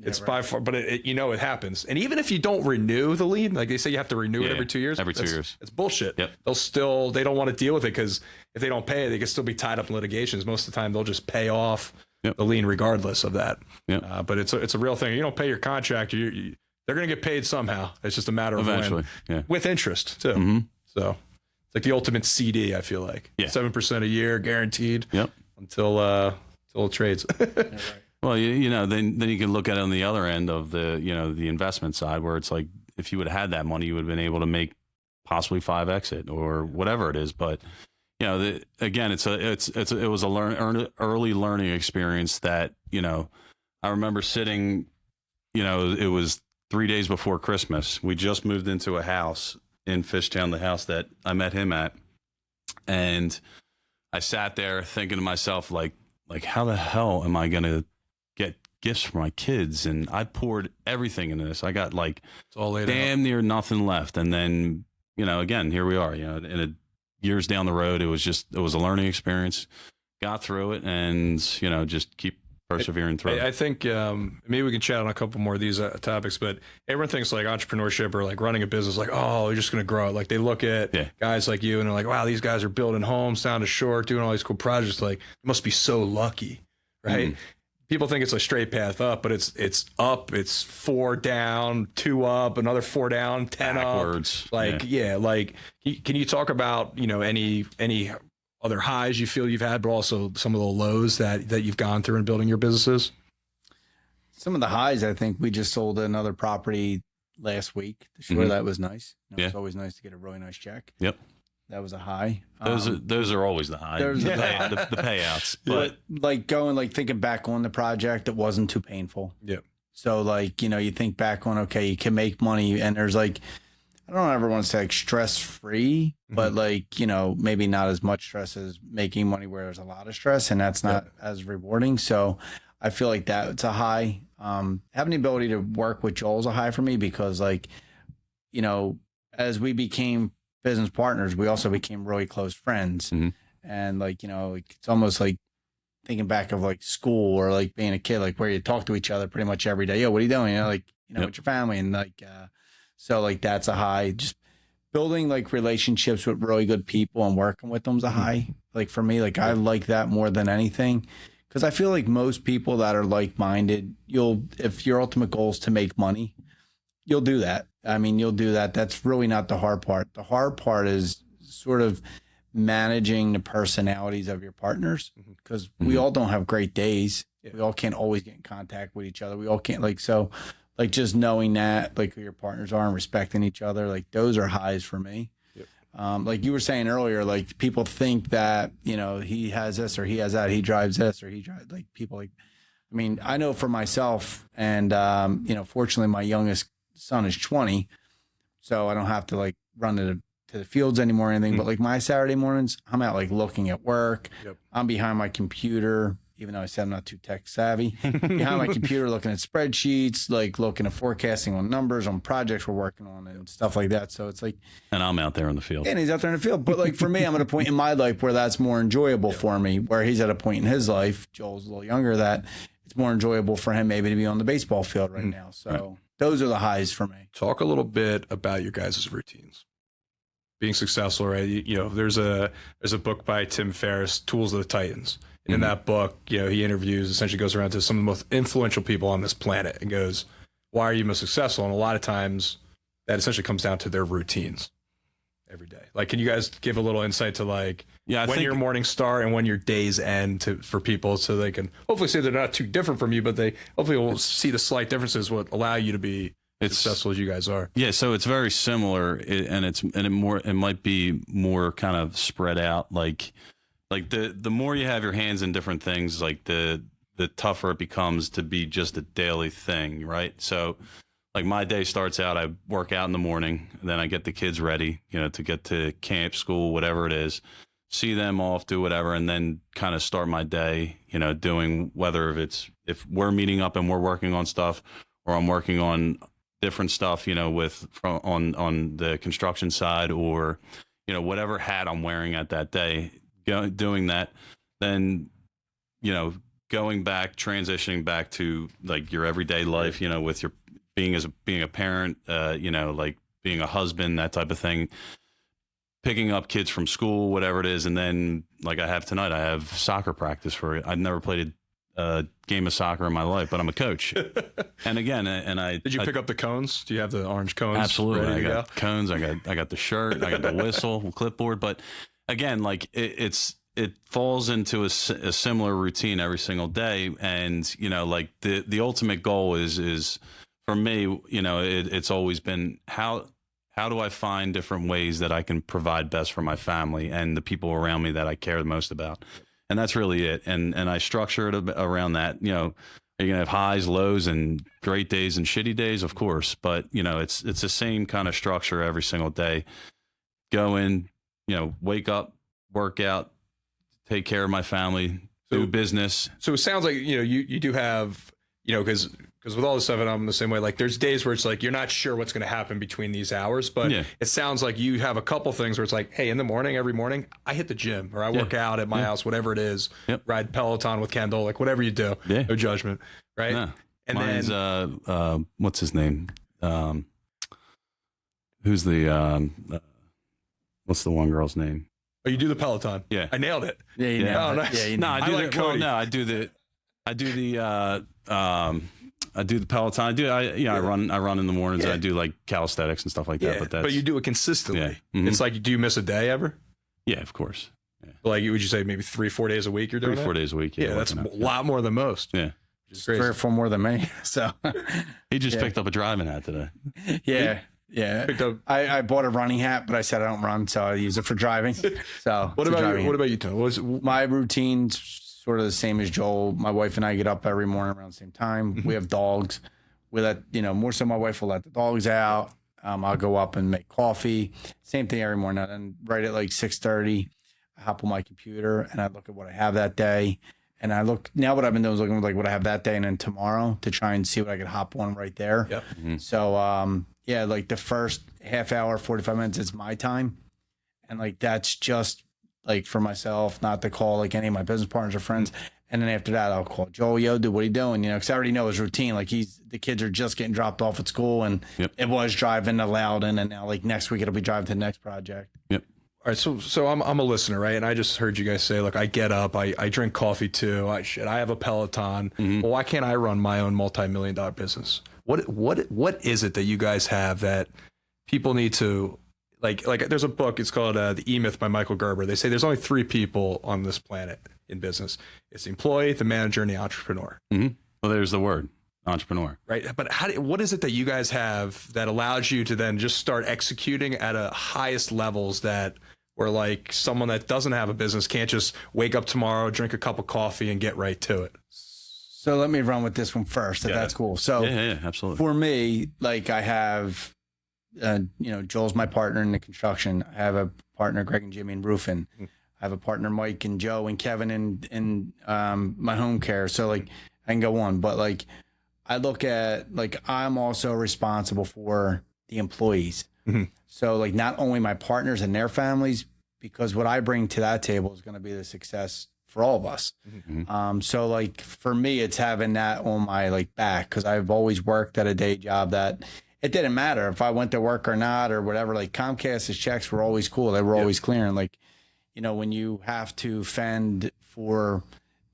[SPEAKER 1] It's by far, but it happens. And even if you don't renew the lien, like they say, you have to renew it every 2 years.
[SPEAKER 2] Every 2 years,
[SPEAKER 1] it's bullshit. They don't want to deal with it, because if they don't pay it, they can still be tied up in litigations. Most of the time, they'll just pay off the lien regardless of that. But it's a real thing. You don't pay your contractor, they're going to get paid somehow. It's just a matter of
[SPEAKER 2] eventually,
[SPEAKER 1] when, with interest too. So it's like the ultimate CD, I feel like. 7% a year guaranteed until it trades.
[SPEAKER 2] Well, then you can look at it on the other end of the investment side, where it's like, if you would have had that money, you would have been able to make possibly 5x it or whatever it is. But again, it was a early learning experience that I remember sitting. It was 3 days before Christmas. We just moved into a house in Fishtown, the house that I met him at. And I sat there thinking to myself, like how the hell am I going to get gifts for my kids? And I poured everything into this. I got like damn near nothing left. And then, again, here we are, years down the road, it was a learning experience, got through it, and, just keep persevering through.
[SPEAKER 1] I think maybe we can chat on a couple more of these topics, but everyone thinks like entrepreneurship or like running a business, like, oh, you're just going to grow it. Like they look at guys like you and they're like, wow, these guys are building homes down the shore, doing all these cool projects. Like, they must be so lucky, right? People think it's a straight path up, but it's up. It's 4 down, 2 up, another 4 down, 10
[SPEAKER 2] backwards.
[SPEAKER 1] Up. Like, like, can you talk about, any other highs you feel you've had, but also some of the lows that you've gone through in building your businesses?
[SPEAKER 3] Some of the highs, I think we just sold another property last week. Sure, that was nice. It's always nice to get a really nice check. That was a high.
[SPEAKER 2] Those are always the high. The payouts. But
[SPEAKER 3] thinking back on the project, it wasn't too painful. So you think back on, okay, you can make money, and there's I don't ever want to say stress free, but maybe not as much stress as making money where there's a lot of stress, and that's not as rewarding. So I feel like that's a high. Having the ability to work with Joel is a high for me, because as we became business partners, we also became really close friends. And it's almost like thinking back of school or being a kid, where you talk to each other pretty much every day. Yo, what are you doing? With your family, and so that's a high. Just building relationships with really good people and working with them's a high. For me, I like that more than anything, because I feel like most people that are like-minded, if your ultimate goal is to make money, you'll do that. I mean, you'll do that. That's really not the hard part. The hard part is sort of managing the personalities of your partners, because we all don't have great days. We all can't always get in contact with each other. We all can't just knowing that who your partners are and respecting each other, those are highs for me. Like you were saying earlier, people think that, he has this or he has that, he drives this or he drives people I know for myself, and, fortunately my youngest son is 20, so I don't have to run to the fields anymore or anything. But my Saturday mornings, I'm out looking at work. I'm behind my computer, even though I said I'm not too tech savvy, behind my computer looking at spreadsheets, looking at forecasting on numbers on projects we're working on and stuff like that. So it's
[SPEAKER 2] and I'm out there in the field.
[SPEAKER 3] And he's out there in the field. But for me, I'm at a point in my life where that's more enjoyable for me, where he's at a point in his life, Joel's a little younger, that it's more enjoyable for him maybe to be on the baseball field right now. So those are the highs for me.
[SPEAKER 1] Talk a little bit about your guys' routines. Being successful, right? There's a book by Tim Ferriss, Tools of the Titans. And in that book, he interviews, essentially goes around to some of the most influential people on this planet and goes, why are you most successful? And a lot of times that essentially comes down to their routines every day. Can you guys give a little insight to when your mornings start and when your days end for people, so they can hopefully say they're not too different from you, but they hopefully will see the slight differences what allow you to be successful as you guys are. Yeah,
[SPEAKER 2] so it's very similar, it might be more kind of spread out. The more you have your hands in different things, the the tougher it becomes to be just a daily thing, right? So like my day starts out, I work out in the morning, then I get the kids ready, to get to camp, school, whatever it is, see them off, do whatever, and then kind of start my day, doing whether if we're meeting up and we're working on stuff or I'm working on different stuff, on the construction side or, whatever hat I'm wearing at that day, doing that, then, going back, transitioning back to like your everyday life, with your being a parent, like being a husband, that type of thing, picking up kids from school, whatever it is. And then like I have tonight, I have soccer practice for it. I've never played a game of soccer in my life, but I'm a coach. And again,
[SPEAKER 1] did you pick up the cones? Do you have the orange cones?
[SPEAKER 2] Absolutely. I got cones. I got the shirt, I got the whistle, clipboard. But again, like it falls into a similar routine every single day. And, like the ultimate goal is for me, it's always been how do I find different ways that I can provide best for my family and the people around me that I care the most about. And that's really it. And I structure it around that. You're going to have highs, lows, and great days and shitty days, of course. But, it's the same kind of structure every single day. Go in, wake up, work out, take care of my family, do business.
[SPEAKER 1] So it sounds like, you do have, because with all this stuff, and I'm the same way, like there's days where it's like, you're not sure what's going to happen between these hours, but it sounds like you have a couple things where it's like, hey, in the morning, every morning, I hit the gym or I work out at my house, whatever it is, ride Peloton with Kendall, like whatever you do, no judgment. Right. Yeah. And
[SPEAKER 2] mine's, then, what's his name? Who's what's the one girl's name?
[SPEAKER 1] Oh, you do the Peloton.
[SPEAKER 2] Yeah.
[SPEAKER 1] I nailed it.
[SPEAKER 3] Yeah. You nailed it.
[SPEAKER 1] Nice.
[SPEAKER 3] Yeah,
[SPEAKER 2] no, I do the Peloton. I run in the mornings. I do like calisthenics and stuff like that.
[SPEAKER 1] But you do it consistently. It's like, do you miss a day ever?
[SPEAKER 2] Yeah, of course. Yeah.
[SPEAKER 1] Like, would you say maybe 3-4 days a week you're doing
[SPEAKER 2] 3-4 days a week.
[SPEAKER 1] Yeah, that's a lot more than most.
[SPEAKER 2] Yeah.
[SPEAKER 3] 3 or 4 more than me. So
[SPEAKER 2] he just picked up a driving hat today.
[SPEAKER 3] Yeah. I bought a running hat, but I said I don't run, so I use it for driving. So
[SPEAKER 1] what about you, Tom?
[SPEAKER 3] My routine's sort of the same as Joel. My wife and I get up every morning around the same time. We have dogs. We let more so my wife will let the dogs out. I'll go up and make coffee. Same thing every morning. And right at like 6:30, I hop on my computer and I look at what I have that day. And I look now. What I've been doing is looking at like what I have that day and then tomorrow to try and see what I could hop on right there.
[SPEAKER 1] Yep.
[SPEAKER 2] Mm-hmm.
[SPEAKER 3] So like the first half hour, 45 minutes, it's my time, and like that's just like for myself, not to call like any of my business partners or friends. And then after that, I'll call Joel. Yo, dude, what are you doing? Because I already know his routine. Like the kids are just getting dropped off at school, and it was driving to Loudon, and now like next week it'll be driving to the next project.
[SPEAKER 1] Yep. All right, so I'm a listener, right? And I just heard you guys say, look, I get up, I drink coffee too. I have a Peloton. Mm-hmm. Well, why can't I run my own multi-million-dollar business? What is it that you guys have that people need to like? There's a book. It's called The E-Myth by Michael Gerber. They say there's only 3 people on this planet in business. It's the employee, the manager, and the entrepreneur.
[SPEAKER 2] Mm-hmm. Well, there's the word. Entrepreneur.
[SPEAKER 1] Right. But what is it that you guys have that allows you to then just start executing at a highest levels that where like someone that doesn't have a business can't just wake up tomorrow, drink a cup of coffee and get right to it?
[SPEAKER 3] So let me run with this one first, if that's cool. So
[SPEAKER 2] yeah, absolutely.
[SPEAKER 3] For me, like I have, Joel's my partner in the construction. I have a partner, Greg and Jimmy, in roofing. I have a partner, Mike and Joe and Kevin in my home care. So like I can go on, but like I look at like I'm also responsible for the employees. Mm-hmm. So like not only my partners and their families, because what I bring to that table is going to be the success for all of us. Mm-hmm. So like for me, it's having that on my like back, because I've always worked at a day job that it didn't matter if I went to work or not or whatever. Like Comcast's checks were always cool. They were always clearing. Like, when you have to fend for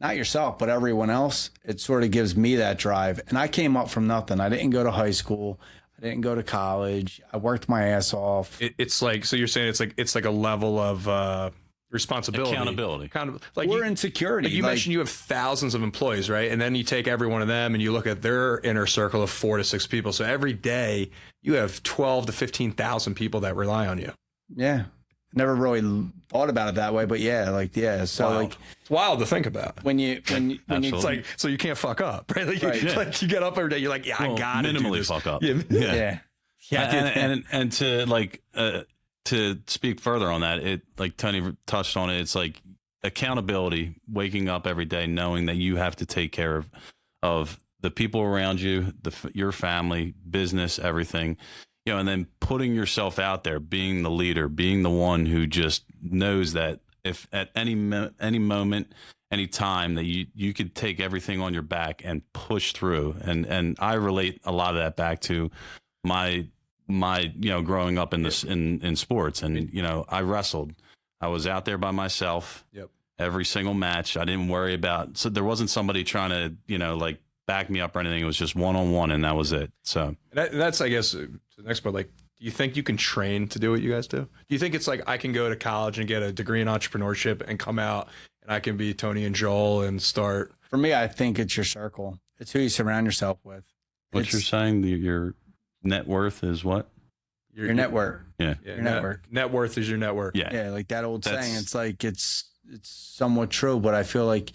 [SPEAKER 3] not yourself, but everyone else, it sort of gives me that drive. And I came up from nothing. I didn't go to high school. I didn't go to college. I worked my ass off.
[SPEAKER 1] It's like, so you're saying it's like a level of responsibility,
[SPEAKER 2] accountability.
[SPEAKER 1] Kind of like
[SPEAKER 3] we're insecurity.
[SPEAKER 1] Like you mentioned, you have thousands of employees, right? And then you take every one of them and you look at their inner circle of 4 to 6 people. So every day you have 12 to 15,000 people that rely on you.
[SPEAKER 3] Yeah. never really thought about it that way, but yeah, like, yeah. So
[SPEAKER 1] Wild.
[SPEAKER 3] like
[SPEAKER 1] It's wild to think about.
[SPEAKER 3] when you
[SPEAKER 1] It's like, so you can't fuck up, right? Like,
[SPEAKER 3] Right.
[SPEAKER 1] like you get up every day, you're like, yeah, I got to
[SPEAKER 2] minimally
[SPEAKER 1] do this.
[SPEAKER 2] fuck up.
[SPEAKER 1] Yeah.
[SPEAKER 2] And to like to speak further on that, it like Tony touched on it. It's like accountability, waking up every day knowing that you have to take care of the people around you, your family, business, everything, you know, and then putting yourself out there, being the leader, being the one who just knows that if at any moment, any time that you could take everything on your back and push through. And I relate a lot of that back to my you know, growing up in this in sports, and you know, I wrestled. I was out there by myself.
[SPEAKER 1] Yep.
[SPEAKER 2] Every single match. I didn't worry about, so there wasn't somebody trying to, you know, like back me up or anything. It was just one-on-one, and that was it. So
[SPEAKER 1] that's, I guess, the next part. Like, do you think you can train to do what you guys do? Do you think it's like I can go to college and get a degree in entrepreneurship and come out and I can be Tony and Joel and start?
[SPEAKER 3] For me, I think it's your circle. It's who you surround yourself with.
[SPEAKER 2] what you're saying, your net worth is what?
[SPEAKER 3] Your network.
[SPEAKER 2] Yeah.
[SPEAKER 3] Your network.
[SPEAKER 1] Net worth is your network.
[SPEAKER 2] Yeah.
[SPEAKER 3] Yeah, like that old saying. It's like it's somewhat true, but I feel like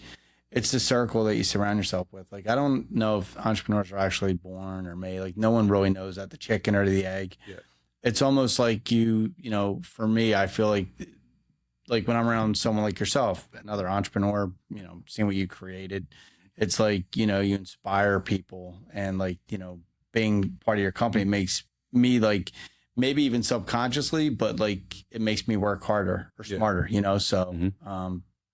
[SPEAKER 3] it's the circle that you surround yourself with. Like, I don't know if entrepreneurs are actually born or made. Like, no one really knows that, the chicken or the egg.
[SPEAKER 1] Yeah.
[SPEAKER 3] It's almost like you know, for me, I feel like when I'm around someone like yourself, another entrepreneur, you know, seeing what you created, it's like, you know, you inspire people, and like, you know, being part of your company makes me, like, maybe even subconsciously, but like it makes me work harder or smarter, you know? So,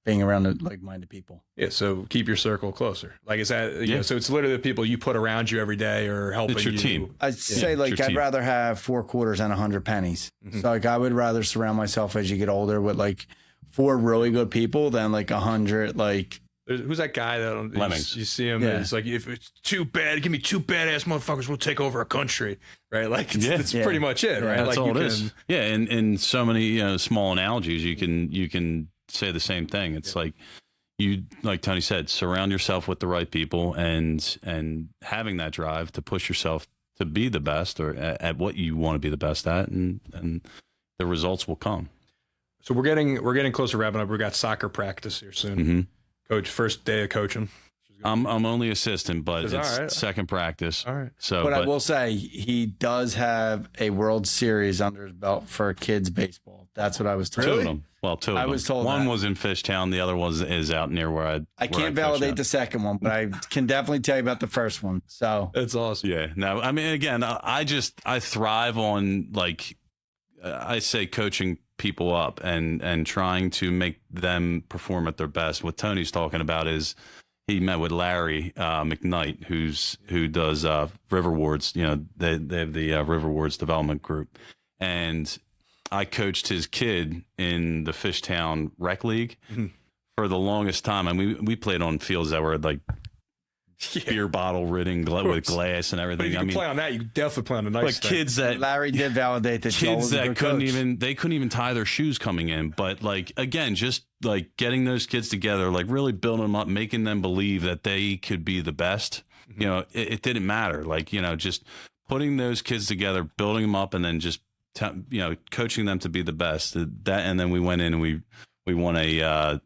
[SPEAKER 3] being around like-minded people.
[SPEAKER 1] Yeah. So keep your circle closer. Like, is that, you know, so it's literally the people you put around you every day or helping
[SPEAKER 2] It's your
[SPEAKER 1] you.
[SPEAKER 2] team.
[SPEAKER 3] I'd say like, I'd rather have 4 quarters and 100 pennies. So like, I would rather surround myself as you get older with like 4 really good people than like 100, like,
[SPEAKER 1] Who's that guy that
[SPEAKER 2] Lemmings.
[SPEAKER 1] you see him? It's like, if it's too bad, give me 2 badass motherfuckers, we'll take over a country, right? Like, it's pretty much it, right?
[SPEAKER 2] That's
[SPEAKER 1] like,
[SPEAKER 2] all it is. Yeah, and in so many, you know, small analogies, you can say the same thing. It's like, you, like Tony said, surround yourself with the right people, and having that drive to push yourself to be the best, or at what you want to be the best at, and the results will come.
[SPEAKER 1] So we're getting close to wrapping up. We got soccer practice here soon. Coach, first day of coaching.
[SPEAKER 2] I'm only assistant, but it's
[SPEAKER 1] right.
[SPEAKER 2] second practice.
[SPEAKER 1] All right.
[SPEAKER 2] So,
[SPEAKER 3] but I will say he does have a World Series under his belt for kids baseball. That's what I was told.
[SPEAKER 2] Two of them. Well, two of them.
[SPEAKER 3] I was told
[SPEAKER 2] one
[SPEAKER 3] that.
[SPEAKER 2] was in Fishtown. The other one is out near where
[SPEAKER 3] I can't validate the second one, but I can definitely tell you about the first one. So
[SPEAKER 1] That's awesome.
[SPEAKER 2] Yeah. No, I mean, again, I thrive on, like, I say, coaching people up and trying to make them perform at their best. What Tony's talking about is he met with Larry McKnight, who does River Wards. You know, they have the River Wards Development Group, and I coached his kid in the Fishtown Rec League for the longest time. I mean, we played on fields that were like beer bottle ridden with glass and everything.
[SPEAKER 1] But if you can play on that, you can definitely play on a nice
[SPEAKER 2] like
[SPEAKER 1] thing.
[SPEAKER 2] kids that
[SPEAKER 3] Larry did validate that Joel
[SPEAKER 2] kids
[SPEAKER 3] was a
[SPEAKER 2] that
[SPEAKER 3] good
[SPEAKER 2] couldn't
[SPEAKER 3] coach.
[SPEAKER 2] couldn't even tie their shoes coming in. But like, again, just like getting those kids together, like really building them up, making them believe that they could be the best. You know, it didn't matter. Like, you know, just putting those kids together, building them up, and then just you know, coaching them to be the best. That, and then we went in and we won a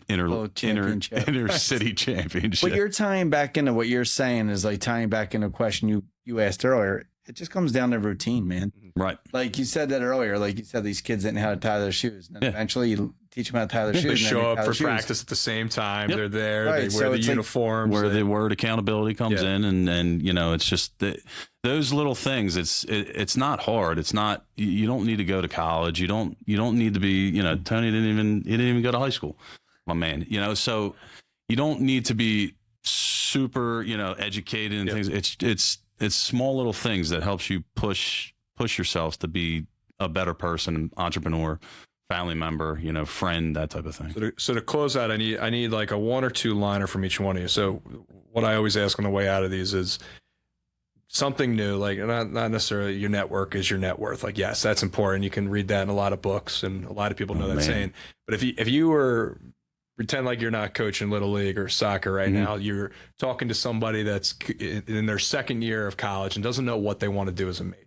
[SPEAKER 2] inner city championship.
[SPEAKER 3] What you're tying back into what you're saying is like tying back into a question you asked earlier. It just comes down to routine, man.
[SPEAKER 2] Right.
[SPEAKER 3] Like you said that earlier. Like you said, these kids didn't know how to tie their shoes. And then eventually you teach them how to tie their shoes.
[SPEAKER 1] They
[SPEAKER 3] and
[SPEAKER 1] show
[SPEAKER 3] then
[SPEAKER 1] up
[SPEAKER 3] tie
[SPEAKER 1] for
[SPEAKER 3] their shoes.
[SPEAKER 1] practice at the same time.
[SPEAKER 2] Yep.
[SPEAKER 1] They're there.
[SPEAKER 3] Right,
[SPEAKER 1] They
[SPEAKER 3] so
[SPEAKER 1] wear the
[SPEAKER 3] it's like
[SPEAKER 1] uniforms.
[SPEAKER 2] Where the word accountability comes in, and you know, it's just those little things. It's not hard. It's not. You don't need to go to college. You don't need to be. You know, Tony didn't even go to high school, my man. You know, so you don't need to be super, you know, educated and things. It's small little things that helps you push yourselves to be a better person, entrepreneur, family member, you know, friend, that type of thing.
[SPEAKER 1] So to close out, I need like a 1 or 2 liner from each one of you. So what I always ask on the way out of these is something new, like not necessarily your network is your net worth. Like, yes, that's important. You can read that in a lot of books, and a lot of people know that saying. But if you were, pretend like you're not coaching Little League or soccer right now, you're talking to somebody that's in their second year of college and doesn't know what they want to do as a major.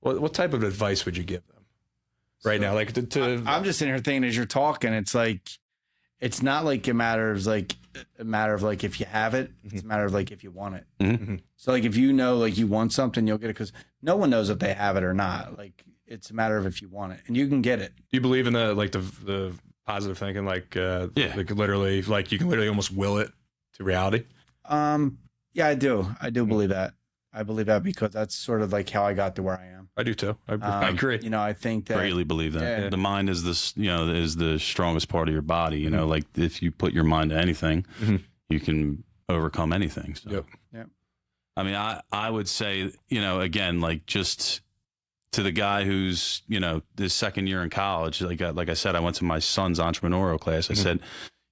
[SPEAKER 1] What type of advice would you give them? right now? Like
[SPEAKER 3] I'm just sitting here thinking as you're talking, it's like, it's not like a matter of like if you have it, it's a matter of like if you want it.
[SPEAKER 2] Mm-hmm.
[SPEAKER 3] So like if you know like you want something, you'll get it, because no one knows if they have it or not. Like it's a matter of if you want it, and you can get it.
[SPEAKER 1] Do you believe in the positive thinking, like like literally, like you can literally almost will it to reality?
[SPEAKER 3] Yeah, I do believe that. I believe that because that's sort of like how I got to where I am.
[SPEAKER 1] I do too. I agree.
[SPEAKER 3] You know, I think that
[SPEAKER 2] Greatly believe that the mind is this, is the strongest part of your body. You know, like if you put your mind to anything, you can overcome anything. So,
[SPEAKER 3] Yep.
[SPEAKER 2] I mean, I would say, again, like just to the guy who's, his second year in college, like I said, I went to my son's entrepreneurial class. I said,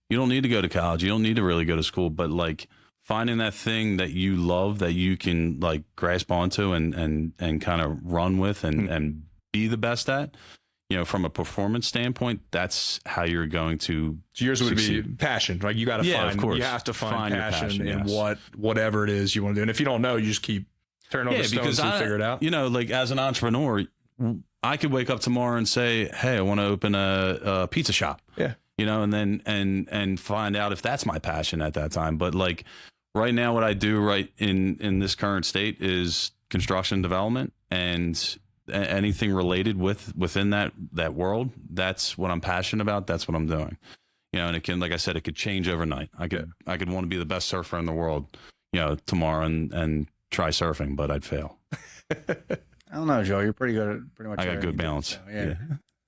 [SPEAKER 2] you don't need to go to college. You don't need to really go to school, but like finding that thing that you love that you can like grasp onto and kind of run with and be the best at, from a performance standpoint, that's how you're going to
[SPEAKER 1] So yours would
[SPEAKER 2] succeed.
[SPEAKER 1] be passion. Like you got to
[SPEAKER 2] Yeah, of
[SPEAKER 1] find,
[SPEAKER 2] course.
[SPEAKER 1] you have to find
[SPEAKER 2] your
[SPEAKER 1] passion in
[SPEAKER 2] yes.
[SPEAKER 1] whatever it is you want to do. And if you don't know, you just keep turning over stones and figure it out.
[SPEAKER 2] Like as an entrepreneur, I could wake up tomorrow and say, hey, I want to open a pizza shop.
[SPEAKER 1] Yeah.
[SPEAKER 2] And then and find out if that's my passion at that time. But like right now, what I do right in this current state is construction development, and anything related within that world. That's what I'm passionate about. That's what I'm doing. And it can, like I said, it could change overnight. I could want to be the best surfer in the world, tomorrow and try surfing, but I'd fail.
[SPEAKER 3] I don't know, Joe. You're pretty good at pretty much.
[SPEAKER 2] I got
[SPEAKER 3] everything
[SPEAKER 2] good
[SPEAKER 3] you do,
[SPEAKER 2] balance.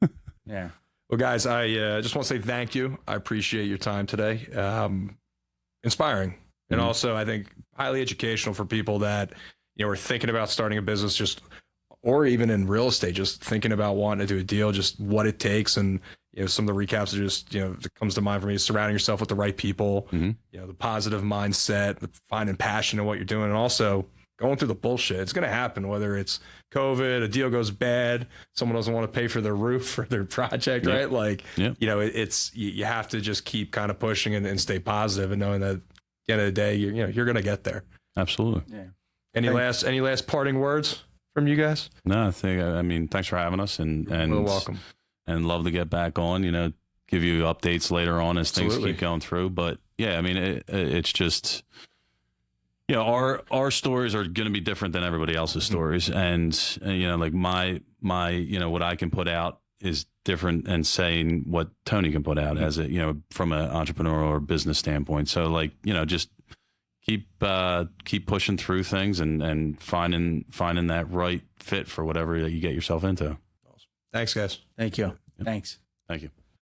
[SPEAKER 3] so, yeah.
[SPEAKER 1] Well, guys, I just want to say thank you. I appreciate your time today. Inspiring. And also, I think highly educational for people that, are thinking about starting a business, or even in real estate, just thinking about wanting to do a deal, just what it takes. And, some of the recaps are just, that comes to mind for me is surrounding yourself with the right people, the positive mindset, finding passion in what you're doing, and also going through the bullshit. It's going to happen, whether it's COVID, a deal goes bad, someone doesn't want to pay for their roof or their project, right? Like, it's, you have to just keep kind of pushing and stay positive and knowing that at the end of the day, you're going to get there.
[SPEAKER 2] Absolutely.
[SPEAKER 3] Yeah.
[SPEAKER 1] Any last parting words from you guys?
[SPEAKER 2] No, I mean, thanks for having us, and
[SPEAKER 1] You're welcome.
[SPEAKER 2] And love to get back on, give you updates later on as things keep going through. But yeah, I mean, it's just, our stories are going to be different than everybody else's stories. And, like my, what I can put out is different, and saying what Tony can put out as from an entrepreneurial or business standpoint. So like, just keep pushing through things and finding that right fit for whatever you get yourself into.
[SPEAKER 1] Thanks, guys.
[SPEAKER 3] Thank you. Thanks.
[SPEAKER 2] Thank you.